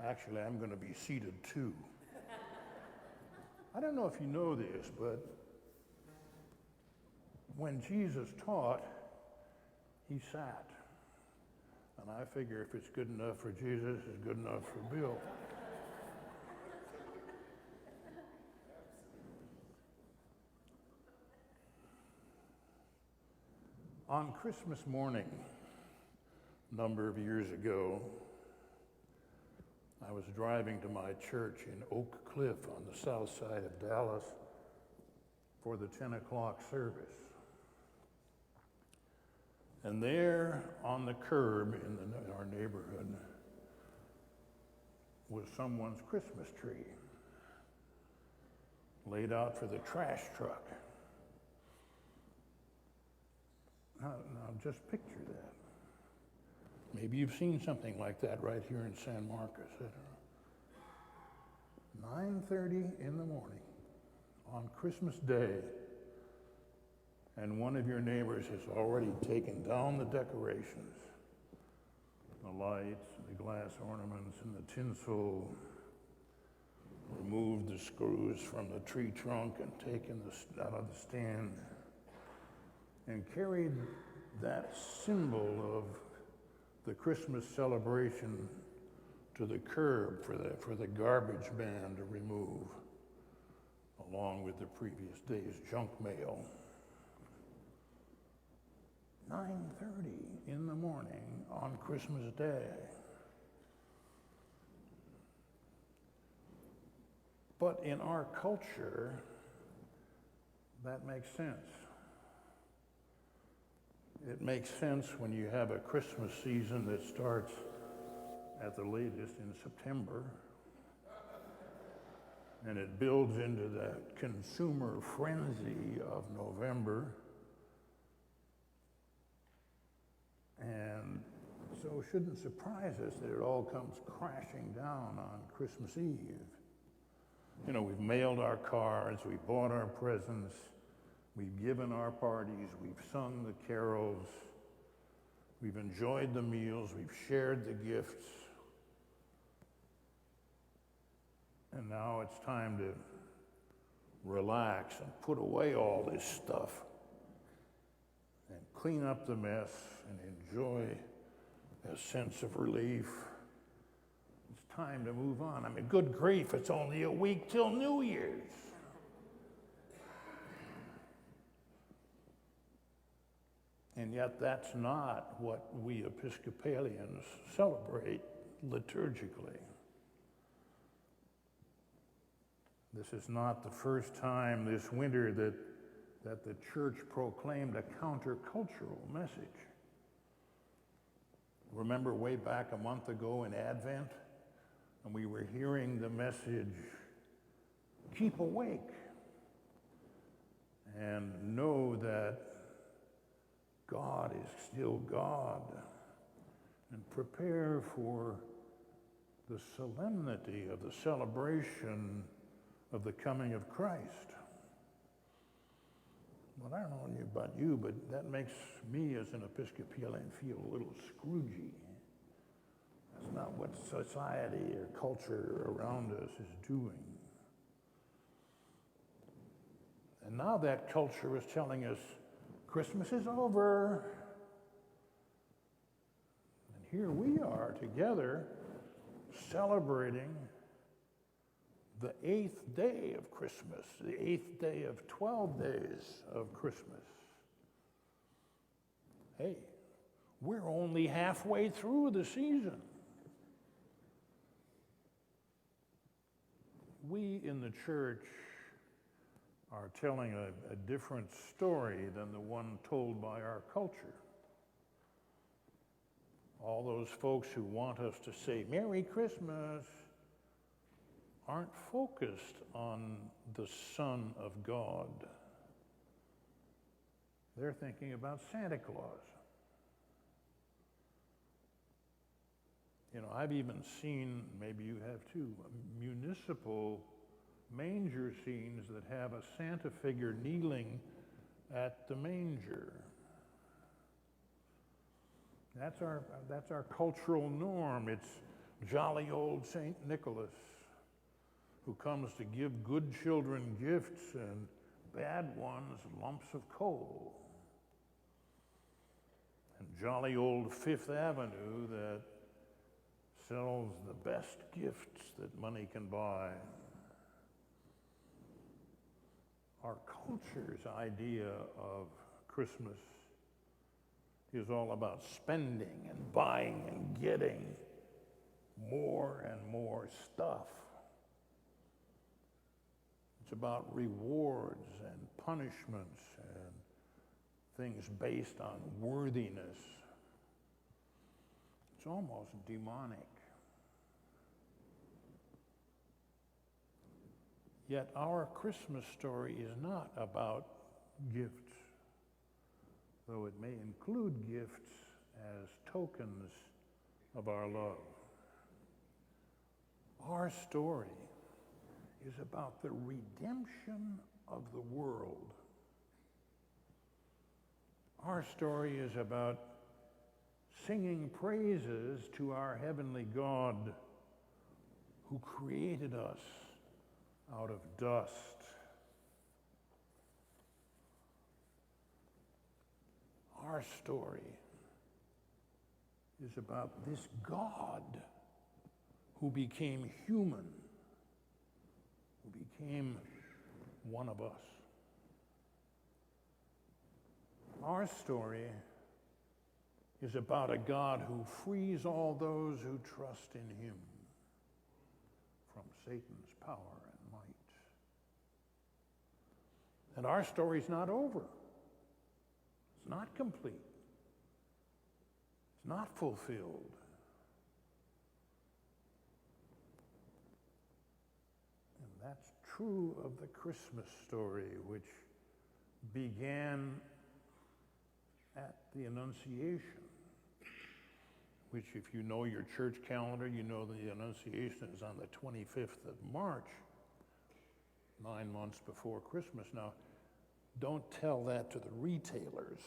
Actually, I'm going to be seated too. I don't know if you know this, but when Jesus taught, he sat. And I figure if it's good enough for Jesus, it's good enough for Bill. On Christmas morning, a number of years ago, I was driving to my church in Oak Cliff on the south side of Dallas for the 10 o'clock service. And there on the curb in our neighborhood was someone's Christmas tree laid out for the trash truck. Now just picture that. Maybe you've seen something like that right here in San Marcos. I don't know. 9:30 in the morning on Christmas Day, and one of your neighbors has already taken down the decorations, the lights, the glass ornaments, and the tinsel, removed the screws from the tree trunk and taken out of the stand, and carried that symbol of the Christmas celebration to the curb for the garbage man to remove, along with the previous day's junk mail. 9:30 in the morning on Christmas Day. But in our culture, that makes sense. It makes sense when you have a Christmas season that starts at the latest in September, and it builds into that consumer frenzy of November. And so it shouldn't surprise us that it all comes crashing down on Christmas Eve. You know, we've mailed our cards, we've bought our presents, we've given our parties, we've sung the carols, we've enjoyed the meals, we've shared the gifts. And now it's time to relax and put away all this stuff and clean up the mess and enjoy a sense of relief. It's time to move on. I mean, good grief, it's only a week till New Year's. And yet that's not what we Episcopalians celebrate liturgically. This is not the first time this winter that the church proclaimed a countercultural message. Remember way back a month ago in Advent, and we were hearing the message, keep awake and know that God is still God, and prepare for the solemnity of the celebration of the coming of Christ. Well, I don't know about you, but that makes me as an Episcopalian feel a little Scroogey. That's not what society or culture around us is doing. And now that culture is telling us Christmas is over. And here we are together celebrating the 8th day of Christmas, the 8th day of 12 days of Christmas. Hey, we're only halfway through the season. We in the church are telling a different story than the one told by our culture. All those folks who want us to say Merry Christmas aren't focused on the Son of God. They're thinking about Santa Claus. You know, I've even seen, maybe you have too, municipal manger scenes that have a Santa figure kneeling at the manger. That's our cultural norm. It's jolly old St. Nicholas, who comes to give good children gifts and bad ones lumps of coal. And jolly old Fifth Avenue that sells the best gifts that money can buy. Our culture's idea of Christmas is all about spending and buying and getting more and more stuff. It's about rewards and punishments and things based on worthiness. It's almost demonic. Yet our Christmas story is not about gifts, though it may include gifts as tokens of our love. Our story is about the redemption of the world. Our story is about singing praises to our heavenly God who created us out of dust. Our story is about this God who became human, who became one of us. Our story is about a God who frees all those who trust in him from Satan's power and might. And our story's not over. It's not complete. It's not fulfilled. And that's true of the Christmas story, which began at the Annunciation, which, if you know your church calendar, you know the Annunciation is on the 25th of March, 9 months before Christmas. Now, don't tell that to the retailers.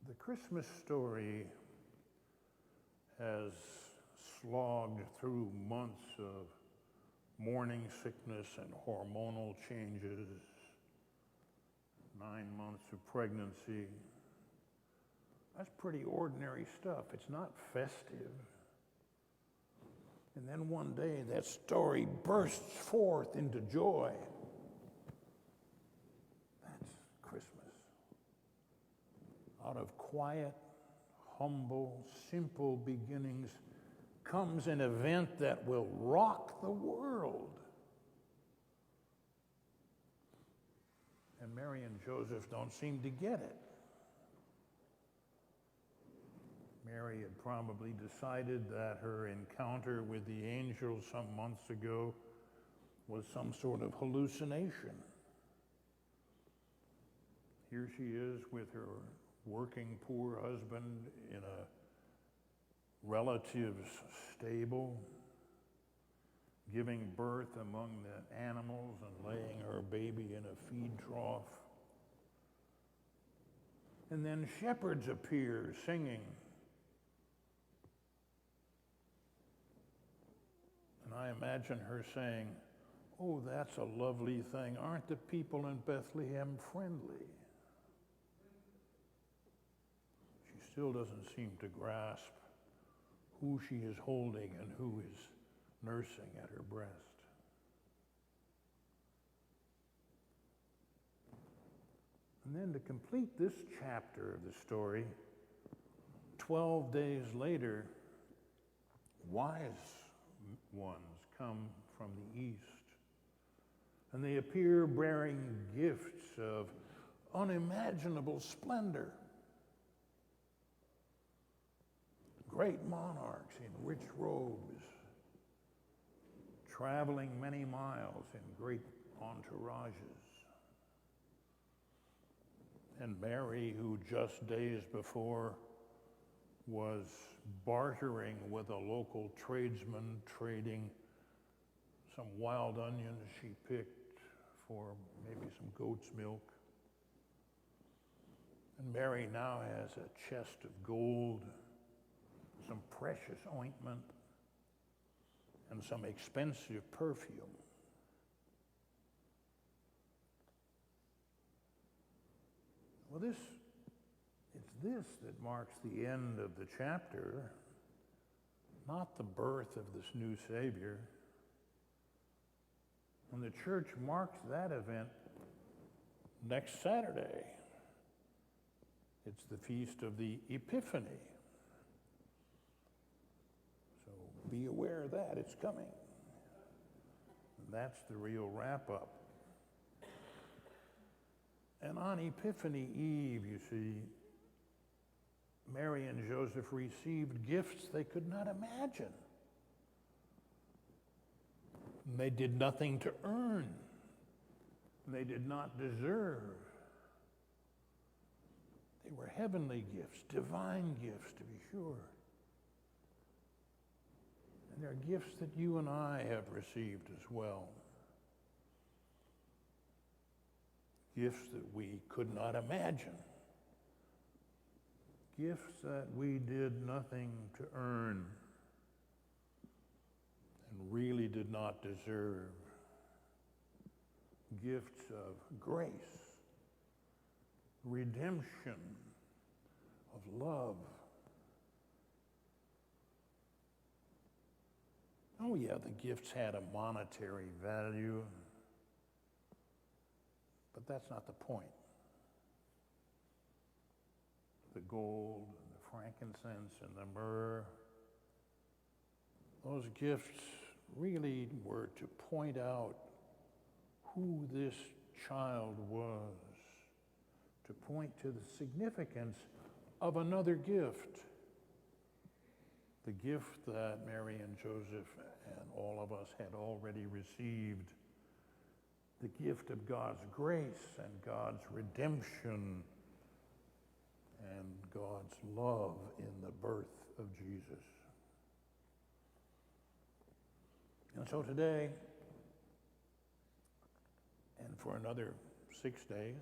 The Christmas story has slogged through months of morning sickness and hormonal changes, 9 months of pregnancy. That's pretty ordinary stuff. It's not festive. And then one day that story bursts forth into joy. That's Christmas. Out of quiet, humble, simple beginnings comes an event that will rock the world. And Mary and Joseph don't seem to get it. Mary had probably decided that her encounter with the angel some months ago was some sort of hallucination. Here she is with her working poor husband in a relative's stable, giving birth among the animals and laying her baby in a feed trough. And then shepherds appear singing. And I imagine her saying, "Oh, that's a lovely thing. Aren't the people in Bethlehem friendly?" She still doesn't seem to grasp who she is holding and who is nursing at her breast. And then to complete this chapter of the story, 12 days later, wise ones come from the east, and they appear bearing gifts of unimaginable splendor. Great monarchs in rich robes, traveling many miles in great entourages. And Mary, who just days before was bartering with a local tradesman, trading some wild onions she picked for maybe some goat's milk, Mary now has a chest of gold, some precious ointment, and some expensive perfume. Well, it's this that marks the end of the chapter, not the birth of this new Savior. And the church marks that event next Saturday. It's the feast of the Epiphany. So be aware of that, it's coming. And that's the real wrap-up. And on Epiphany Eve, you see, Mary and Joseph received gifts they could not imagine. And they did nothing to earn. They did not deserve. They were heavenly gifts, divine gifts, to be sure. And they're gifts that you and I have received as well. Gifts that we could not imagine. Gifts that we did nothing to earn and really did not deserve. Gifts of grace, redemption, of love. Oh yeah, the gifts had a monetary value, but that's not the point. The gold and the frankincense and the myrrh, those gifts really were to point out who this child was, to point to the significance of another gift, the gift that Mary and Joseph and all of us had already received, the gift of God's grace and God's redemption and God's love in the birth of Jesus. And so today, and for another 6 days,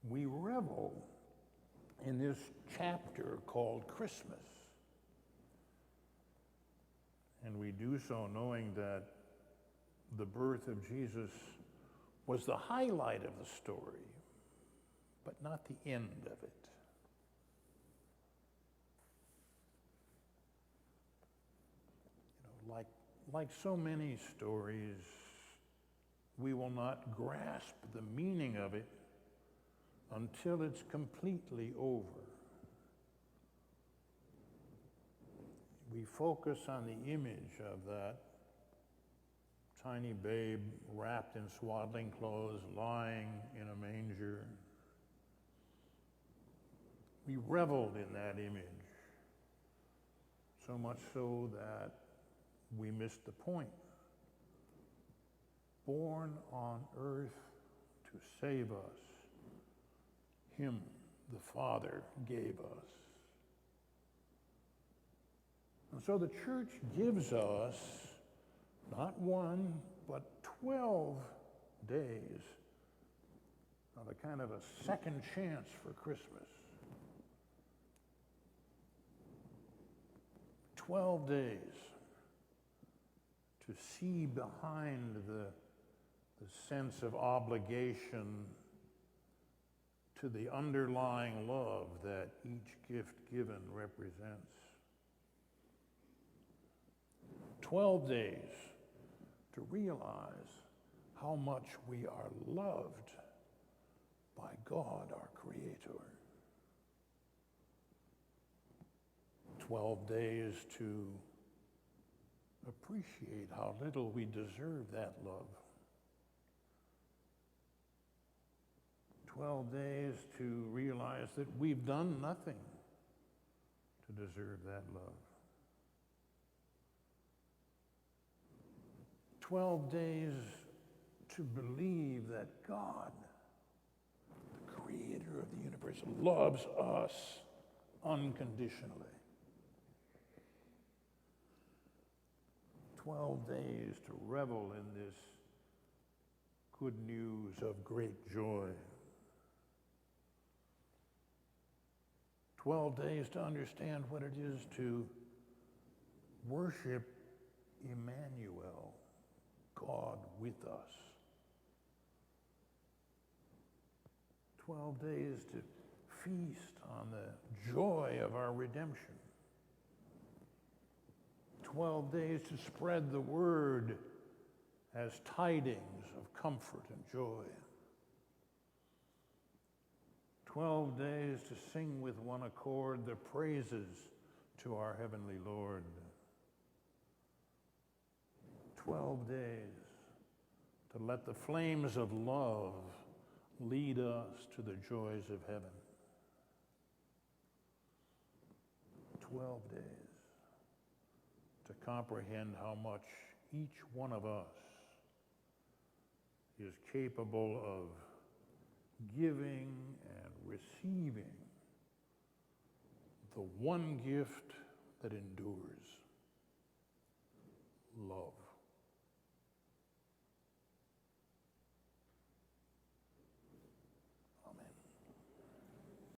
we revel in this chapter called Christmas. And we do so knowing that the birth of Jesus was the highlight of the story, but not the end of it. You know, like so many stories, we will not grasp the meaning of it until it's completely over. We focus on the image of that tiny babe wrapped in swaddling clothes, lying in a manger. We reveled in that image, so much so that we missed the point. Born on earth to save us, him the Father gave us. And so the church gives us not 1, but 12 days of a kind of a second chance for Christmas. 12 days to see behind the sense of obligation to the underlying love that each gift given represents. 12 days to realize how much we are loved by God, our Creator. 12 days to appreciate how little we deserve that love. 12 days to realize that we've done nothing to deserve that love. 12 days to believe that God, the Creator of the universe, loves us unconditionally. 12 days to revel in this good news of great joy. 12 days to understand what it is to worship Emmanuel, God with us. 12 days to feast on the joy of our redemption. 12 days to spread the word as tidings of comfort and joy. 12 days to sing with one accord the praises to our heavenly Lord. 12 days to let the flames of love lead us to the joys of heaven. 12 days to comprehend how much each one of us is capable of giving and receiving the one gift that endures.